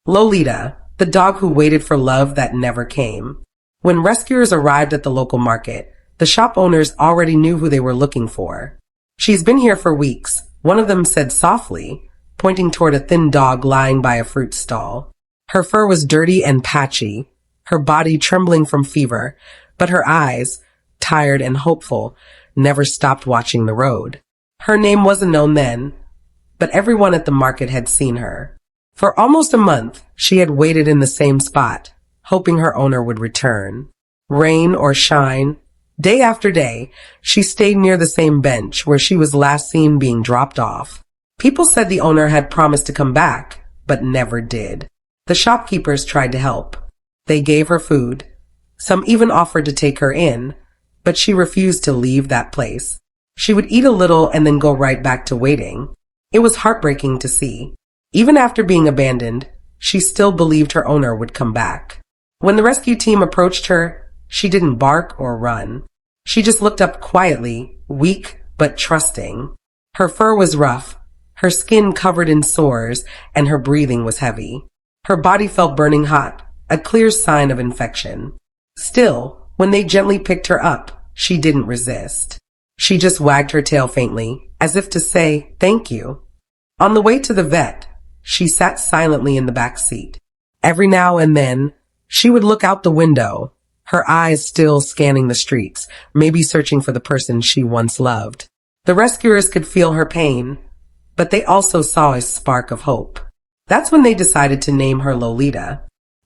Lolita, the dog who waited for love that never came. When rescuers arrived at the local market, the shop owners already knew who they were looking for. "She's been here for weeks," one of them said softly, pointing toward a thin dog lying by a fruit stall. Her fur was dirty and patchy, her body trembling from fever, but her eyes, tired and hopeful, never stopped watching the road. Her name wasn't known then, but everyone at the market had seen her. For almost a month, she had waited in the same spot, hoping her owner would return. Rain or shine, day after day, she stayed near the same bench where she was last seen being dropped off. People said the owner had promised to come back, but never did. The shopkeepers tried to help. They gave her food. Some even offered to take her in, but she refused to leave that place. She would eat a little and then go right back to waiting. It was heartbreaking to see. Even after being abandoned, she still believed her owner would come back. When the rescue team approached her, she didn't bark or run. She just looked up quietly, weak but trusting. Her fur was rough, her skin covered in sores, and her breathing was heavy. Her body felt burning hot, a clear sign of infection. Still, when they gently picked her up, she didn't resist. She just wagged her tail faintly, as if to say, "Thank you." On the way to the vet, she sat silently in the back seat. Every now and then, she would look out the window, her eyes still scanning the streets, maybe searching for the person she once loved. The rescuers could feel her pain, but they also saw a spark of hope. That's when they decided to name her Lolita.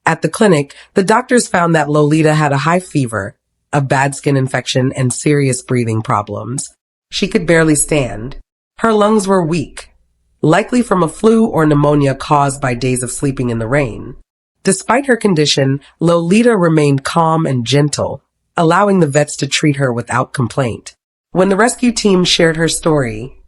At the clinic, the doctors found that Lolita had a high fever, a bad skin infection, and serious breathing problems. She could barely stand. Her lungs were weak, likely from a flu or pneumonia caused by days of sleeping in the rain. Despite her condition, Lolita remained calm and gentle, allowing the vets to treat her without complaint. When the rescue team shared her story,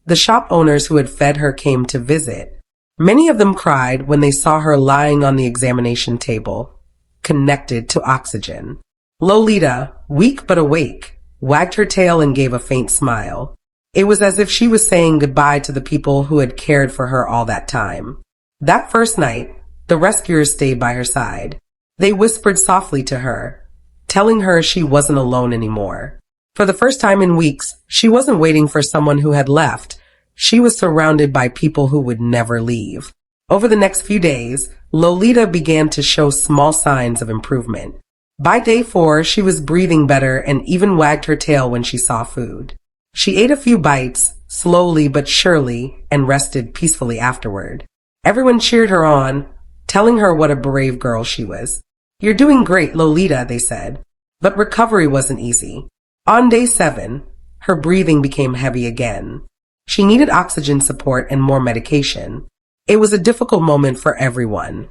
the shop owners who had fed her came to visit. Many of them cried when they saw her lying on the examination table, connected to oxygen. Lolita, weak but awake, wagged her tail and gave a faint smile. It was as if she was saying goodbye to the people who had cared for her all that time. That first night, the rescuers stayed by her side. They whispered softly to her, telling her she wasn't alone anymore. For the first time in weeks, she wasn't waiting for someone who had left. She was surrounded by people who would never leave. Over the next few days, Lolita began to show small signs of improvement. By day 4, she was breathing better and even wagged her tail when she saw food. She ate a few bites, slowly but surely, and rested peacefully afterward. Everyone cheered her on, telling her what a brave girl she was. "You're doing great, Lolita," they said. But recovery wasn't easy. On day 7, her breathing became heavy again. She needed oxygen support and more medication. It was a difficult moment for everyone,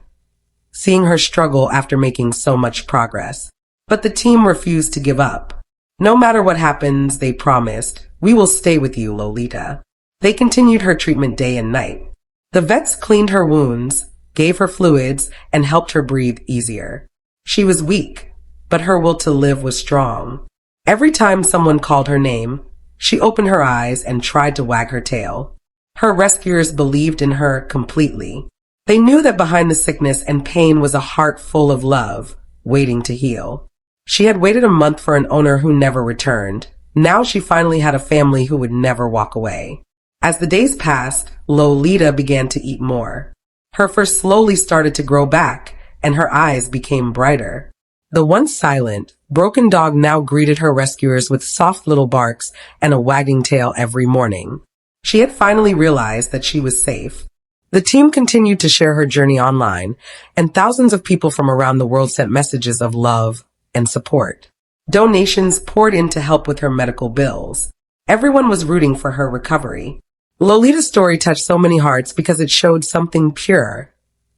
seeing her struggle after making so much progress. But the team refused to give up. "No matter what happens," they promised, "we will stay with you, Lolita." They continued her treatment day and night. The vets cleaned her wounds, gave her fluids, and helped her breathe easier. She was weak, but her will to live was strong. Every time someone called her name, she opened her eyes and tried to wag her tail. Her rescuers believed in her completely. They knew that behind the sickness and pain was a heart full of love, waiting to heal. She had waited a month for an owner who never returned. Now she finally had a family who would never walk away. As the days passed, Lolita began to eat more. Her fur slowly started to grow back, and her eyes became brighter. The once silent, broken dog now greeted her rescuers with soft little barks and a wagging tail every morning. She had finally realized that she was safe. The team continued to share her journey online, and thousands of people from around the world sent messages of love and support. Donations poured in to help with her medical bills. Everyone was rooting for her recovery. Lolita's story touched so many hearts because it showed something pure: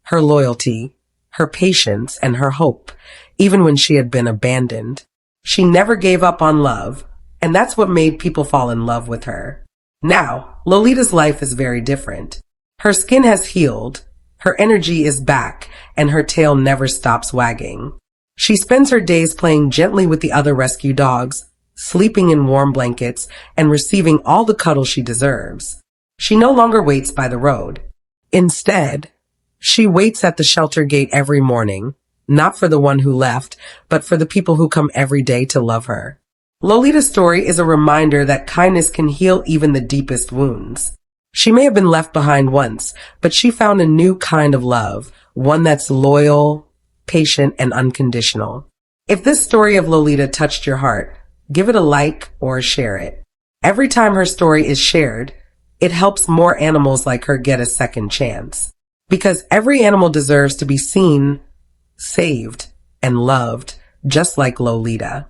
her loyalty, her patience, and her hope, even when she had been abandoned. She never gave up on love, and that's what made people fall in love with her. Now, Lolita's life is very different. Her skin has healed, her energy is back, and her tail never stops wagging. She spends her days playing gently with the other rescue dogs, sleeping in warm blankets, and receiving all the cuddle she deserves. She no longer waits by the road. Instead, She waits at the shelter gate every morning, not for the one who left, but for the people who come every day to love her. Lolita's story is a reminder that kindness can heal even the deepest wounds. She may have been left behind once, but she found a new kind of love, one that's loyal, patient, and unconditional. If this story of Lolita touched your heart, give it a like or share it. Every time her story is shared, it helps more animals like her get a second chance. Because every animal deserves to be seen, saved, and loved, just like Lolita.